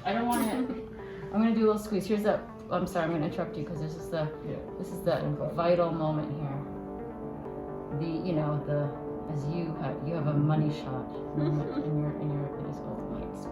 I don't want to. I'm gonna do a little squeeze. Here's the. I'm sorry, I'm gonna interrupt you because this is the vital moment here. As you have a money shot moment in your experience.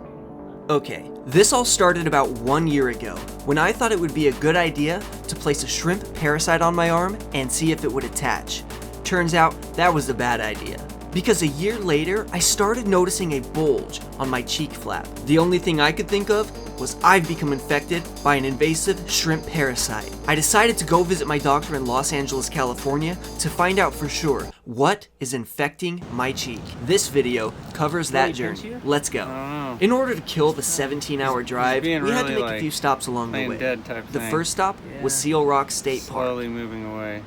Okay, this all started about 1 year ago, when I thought it would be a good idea to place a shrimp parasite on my arm and see if it would attach. Turns out, that was a bad idea. Because a year later, I started noticing a bulge on my cheek flap. The only thing I could think of was I've become infected by an invasive shrimp parasite. I decided to go visit my doctor in Los Angeles, California to find out for sure what is infecting my cheek. This video covers that journey. Let's go. In order to kill the 17-hour drive, we had to make a few stops along the way. The first stop was Seal Rock State Park. Slowly moving away.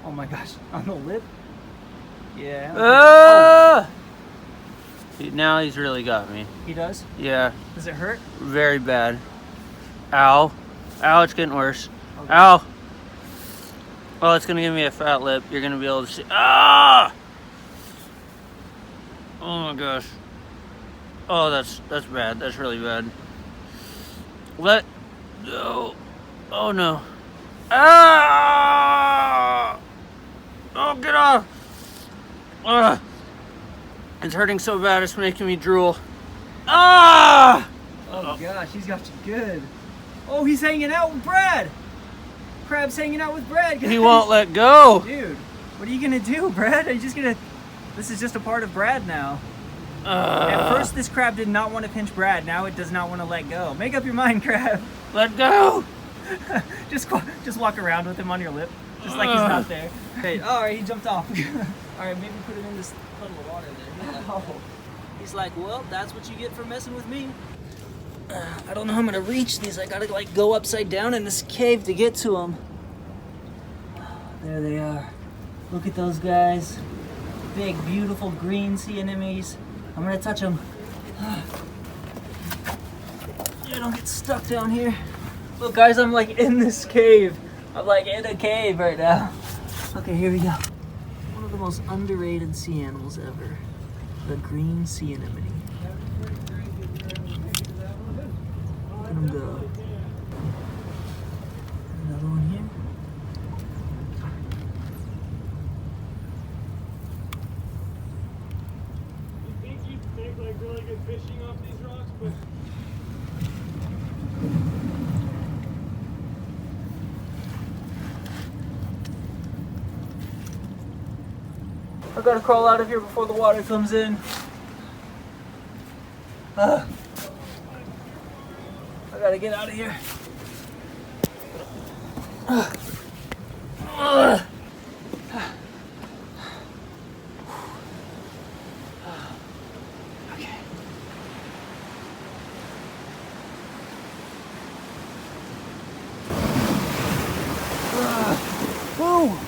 Oh my gosh, on the lip? Yeah. Oh. Now he's really got me. He does? Yeah. Does it hurt? Very bad. Ow. Ow, it's getting worse. Okay. Ow. Oh, it's gonna give me a fat lip. You're gonna be able to see. Ah! Oh my gosh. Oh, that's bad. That's really bad. Let go. Oh no. Ah! Oh, get off! Ugh. It's hurting so bad, it's making me drool. Ah! Oh gosh, he's got you good. Oh, he's hanging out with Brad. Crab's hanging out with Brad, guys. He won't let go. Dude, what are you gonna do, Brad? Are you just gonna... This is just a part of Brad now. At first, this crab did not want to pinch Brad. Now it does not want to let go. Make up your mind, Crab. Let go. Just walk around with him on your lip. Just like he's not there. Hey, alright, he jumped off. Alright, maybe put him in this puddle of water there. Oh. He's like, well, that's what you get for messing with me. I don't know how I'm gonna reach these. I gotta like go upside down in this cave to get to them. There they are. Look at those guys. Big, beautiful green sea anemones. I'm gonna touch them. Yeah, don't get stuck down here. Look, guys, I'm like in this cave. I'm like in a cave right now. Okay, here we go. One of the most underrated sea animals ever. The green sea anemone. Let him go. Another one here. You think you'd make like really good fishing off these rocks, but I gotta crawl out of here before the water comes in. I gotta get out of here. Okay. Whoa!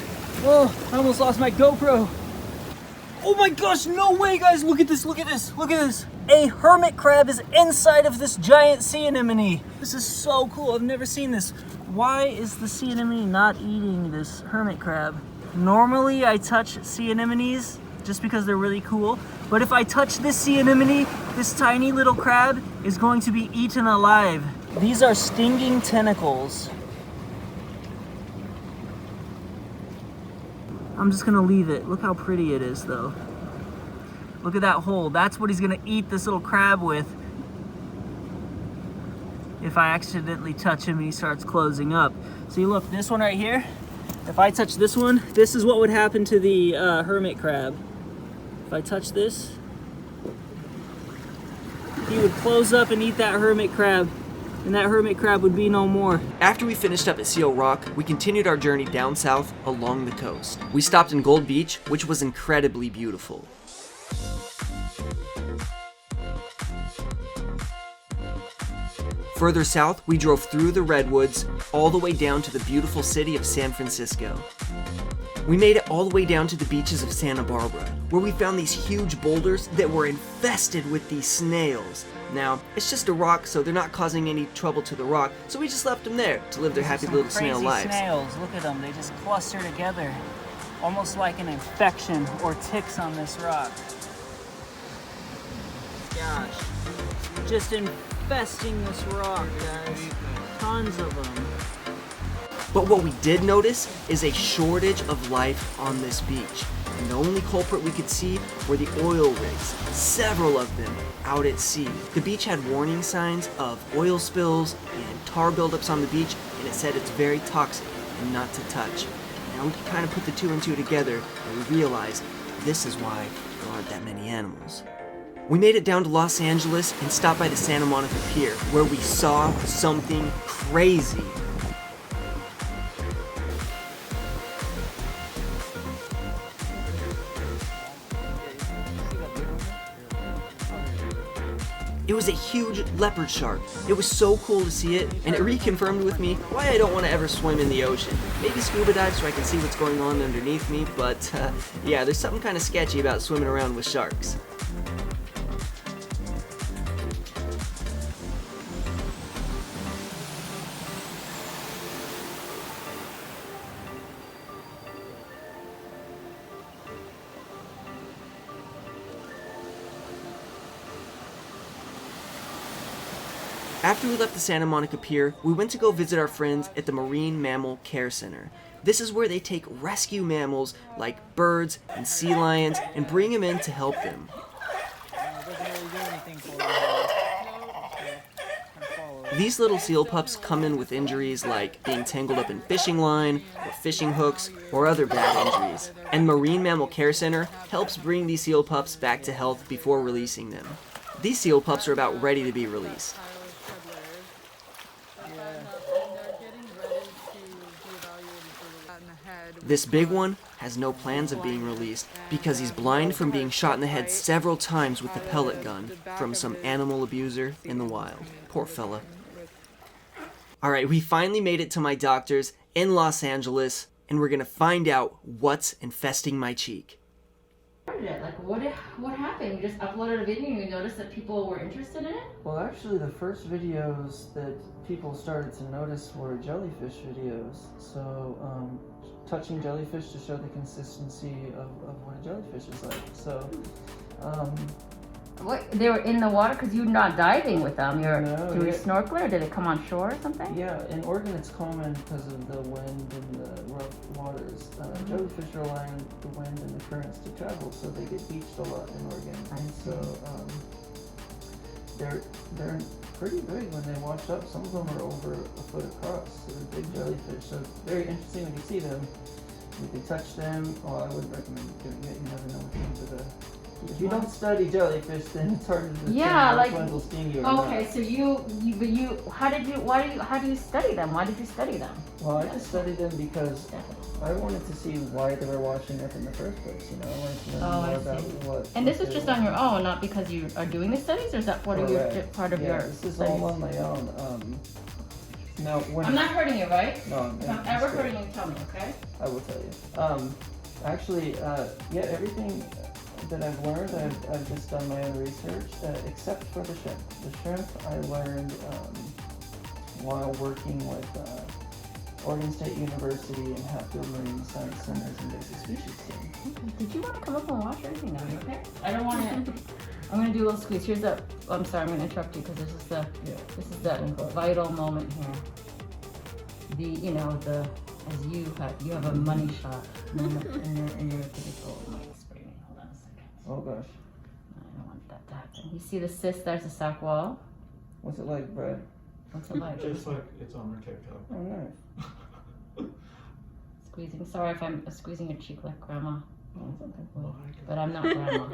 Oh, I almost lost my GoPro. Oh my gosh, no way, guys. Look at this, look at this, look at this. A hermit crab is inside of this giant sea anemone. This is so cool. I've never seen this. Why is the sea anemone not eating this hermit crab? Normally, I touch sea anemones just because they're really cool. But if I touch this sea anemone, this tiny little crab is going to be eaten alive. These are stinging tentacles. I'm just gonna leave it. Look how pretty it is though. Look at that hole. That's what he's gonna eat this little crab with. If I accidentally touch him and he starts closing up. See, look, this one right here. If I touch this one, this is what would happen to the hermit crab. If I touch this, he would close up and eat that hermit crab. And that hermit crab would be no more. After we finished up at Seal Rock, we continued our journey down south along the coast. We stopped in Gold Beach, which was incredibly beautiful. Further south, we drove through the redwoods all the way down to the beautiful city of San Francisco. We made it all the way down to the beaches of Santa Barbara, where we found these huge boulders that were infested with these snails. Now, it's just a rock, so they're not causing any trouble to the rock, so we just left them there to live their happy little snail lives. Snails, look at them, they just cluster together. Almost like an infection or ticks on this rock. gosh. Just infesting this rock, guys. Tons of them. But what we did notice is a shortage of life on this beach. And the only culprit we could see were the oil rigs, several of them out at sea. The beach had warning signs of oil spills and tar buildups on the beach, and it said it's very toxic and not to touch. Now we could kind of put the two and two together, and we realized this is why there aren't that many animals. We made it down to Los Angeles and stopped by the Santa Monica Pier, where we saw something crazy. It was a huge leopard shark. It was so cool to see it, and it reconfirmed with me why I don't want to ever swim in the ocean. Maybe scuba dive so I can see what's going on underneath me, but yeah, there's something kind of sketchy about swimming around with sharks. After we left the Santa Monica Pier, we went to go visit our friends at the Marine Mammal Care Center. This is where they take rescue mammals like birds and sea lions and bring them in to help them. These little seal pups come in with injuries like being tangled up in fishing line, or fishing hooks, or other bad injuries. And Marine Mammal Care Center helps bring these seal pups back to health before releasing them. These seal pups are about ready to be released. This big one has no plans of being released because he's blind from being shot in the head several times with a pellet gun from some animal abuser in the wild. Poor fella. Alright, we finally made it to my doctor's in Los Angeles, and we're gonna find out what's infesting my cheek. Like, what happened? You just uploaded a video and you noticed that people were interested in it? Well, actually, the first videos that people started to notice were jellyfish videos. So, touching jellyfish to show the consistency of what a jellyfish is like. So, What? They were in the water because you're not diving with them. You're No, doing yeah. snorkeling, or did they come on shore or something? yeah, in Oregon it's common because of the wind and the rough waters. Jellyfish rely on the wind and the currents to travel, so they get beached a lot in Oregon. I And so, they're pretty big when they wash up. Some of them are over a foot across. So they're big jellyfish. So it's very interesting when you see them. You can touch them. Well, I wouldn't recommend doing it. You never know which ones are the. If you don't study jellyfish, then it's hard to determine Yeah, which like- ones will sting you or Okay, not. so how do you study them? Why did you study them? Well, I just studied them because I wanted to see why they were washing up in the first place. You know, I wanted to learn Oh, more I about see. what. And this what was they just were on your own, not because you are doing the studies, or is that part of your Correct. part of Yeah, your this is studies? all on my own. Now, when I'm not hurting you, right? no, If I'm ever hurting you, tell me, okay? I will tell you. Actually, yeah, everything that I've learned, I've just done my own research, except for the shrimp. The shrimp I learned while working with Oregon State University and Hatfield Marine Science Center's Invasive Species team. Did you want to come up and watch everything? Are you okay? I don't want to. I'm gonna do a little squeeze. Here's the. I'm sorry, I'm gonna interrupt you because this is the vital moment here. As you have a money shot moment in your typical mic spray. Hold on a second. Oh gosh, I don't want that to happen. You see the cyst? There's the sac wall. what's it like, Brad? What's it like? Just like it's on her TikTok. Oh, nice. Squeezing. Sorry if I'm squeezing your cheek like grandma. Well, I can- But I'm not grandma.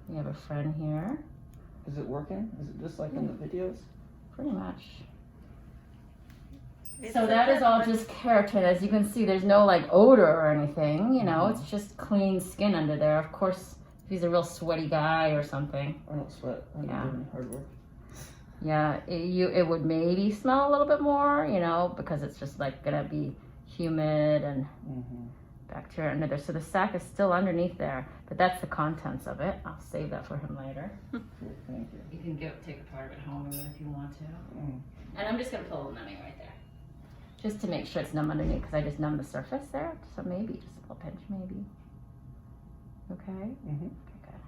We have a friend here. Is it working? Is it just like in the videos? Pretty much. So that is all just keratin. As you can see, there's no like odor or anything, you know, it's just clean skin under there. Of course, if he's a real sweaty guy or something, I don't sweat. I'm Yeah. doing hard work. yeah, it would maybe smell a little bit more, you know, because it's just like gonna be humid and Mm-hmm. bacteria under there. So the sac is still underneath there, but that's the contents of it. I'll save that for him later. Cool, thank you. You can take a part of it home if you want to. Mm. And I'm just gonna put a little numbing right there. Just to make sure it's numb underneath, because I just numbed the surface there. So maybe, just a little pinch maybe. Okay? Mm-hmm. Okay, good.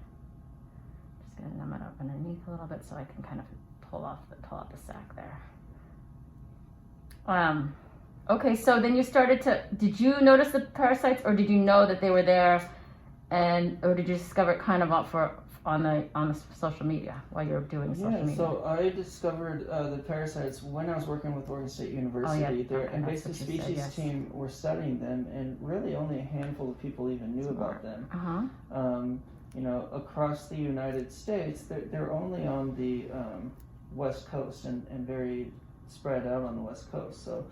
gonna numb it up underneath a little bit so I can kind of pull out the sac there. Okay, so then you started to, did you notice the parasites, or did you know that they were there, or did you discover it kind of on the social media while you were doing social media? So I discovered the parasites when I was working with Oregon State University. Oh, yeah. Their Okay, invasive that's what you species said, yes. team were studying them, and really only a handful of people even knew about them. You know, across the United States, they're only on the West Coast and very spread out on the West Coast. So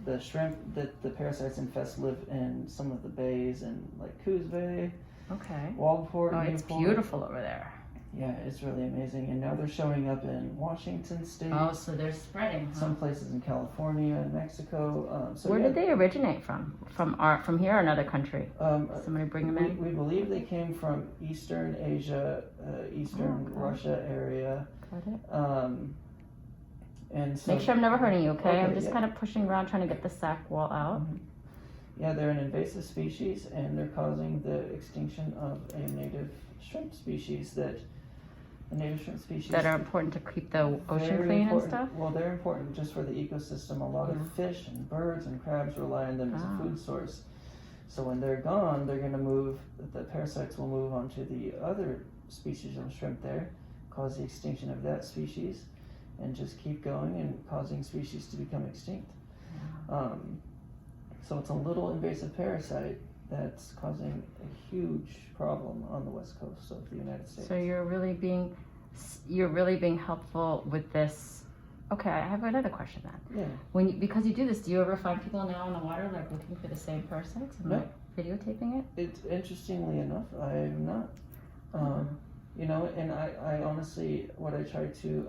the shrimp that the parasites infest live in some of the bays, and like Coos Bay, Okay. Waldport, Oh, it's Newport. beautiful over there. Yeah, it's really amazing. And now they're showing up in Washington State. Oh, so they're spreading. Huh? Some places in California and Mexico. Where did they originate from? From here or another country? Somebody bring them in? We believe they came from Eastern Asia, Eastern Russia area. Got it. And so, Make sure I'm never hurting you, okay? I'm Okay, just yeah. kind of pushing around trying to get the sac wall out. Yeah, they're an invasive species, and they're causing the extinction of a native shrimp species that That are important to keep the ocean very clean and important. stuff? Well, they're important just for the ecosystem. A lot of fish and birds and crabs rely on them as a food source. So when they're gone, they're going to move, the parasites will move onto the other species of shrimp there, cause the extinction of that species, and just keep going and causing species to become extinct. So it's a little invasive parasite that's causing a huge problem on the west coast of the United States. So you're really being helpful with this. Okay, I have another question then. Yeah. Because you do this, do you ever find people now in the water like looking for the same parasites and like videotaping it? It's interestingly enough, I'm not. You know, and I honestly, what I try to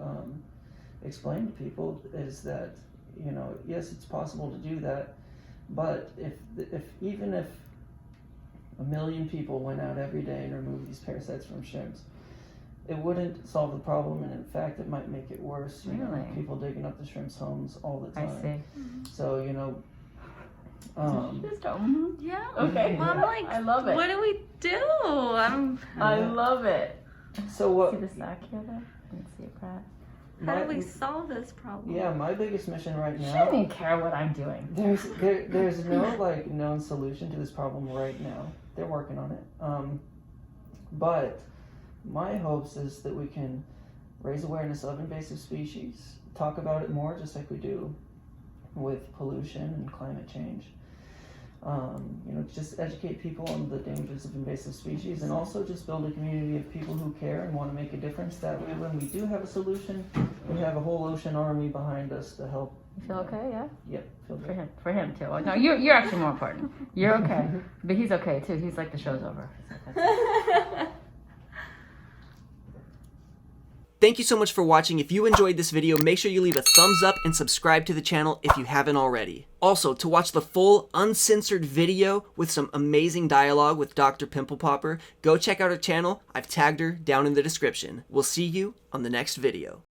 explain to people is that, you know, yes, it's possible to do that, but even if 1 million people went out every day and removed these parasites from shrimps, it wouldn't solve the problem, and in fact, it might make it worse. You know, people digging up the shrimps' homes all the time. I see. So, you know, Yeah. Okay. Well, I'm like, I love it. what do we do? I love it. So what? See the sac here though? Can you see it, Brad? How do we solve this problem? Yeah, my biggest mission right She now. doesn't even care what I'm doing. There's no like known solution to this problem right now. They're working on it. But my hopes is that we can raise awareness of invasive species, talk about it more, just like we do with pollution and climate change. You know, just educate people on the dangers of invasive species, and also just build a community of people who care and want to make a difference. That way, when we do have a solution, we have a whole ocean army behind us to help. You feel okay? Yeah. Yep, feel good. For him too. No, you're actually more important. You're okay, but he's okay too. He's like the show's over. Thank you so much for watching. If you enjoyed this video, make sure you leave a thumbs up and subscribe to the channel if you haven't already. Also, to watch the full uncensored video with some amazing dialogue with Dr. Pimple Popper, go check out her channel. I've tagged her down in the description. We'll see you on the next video.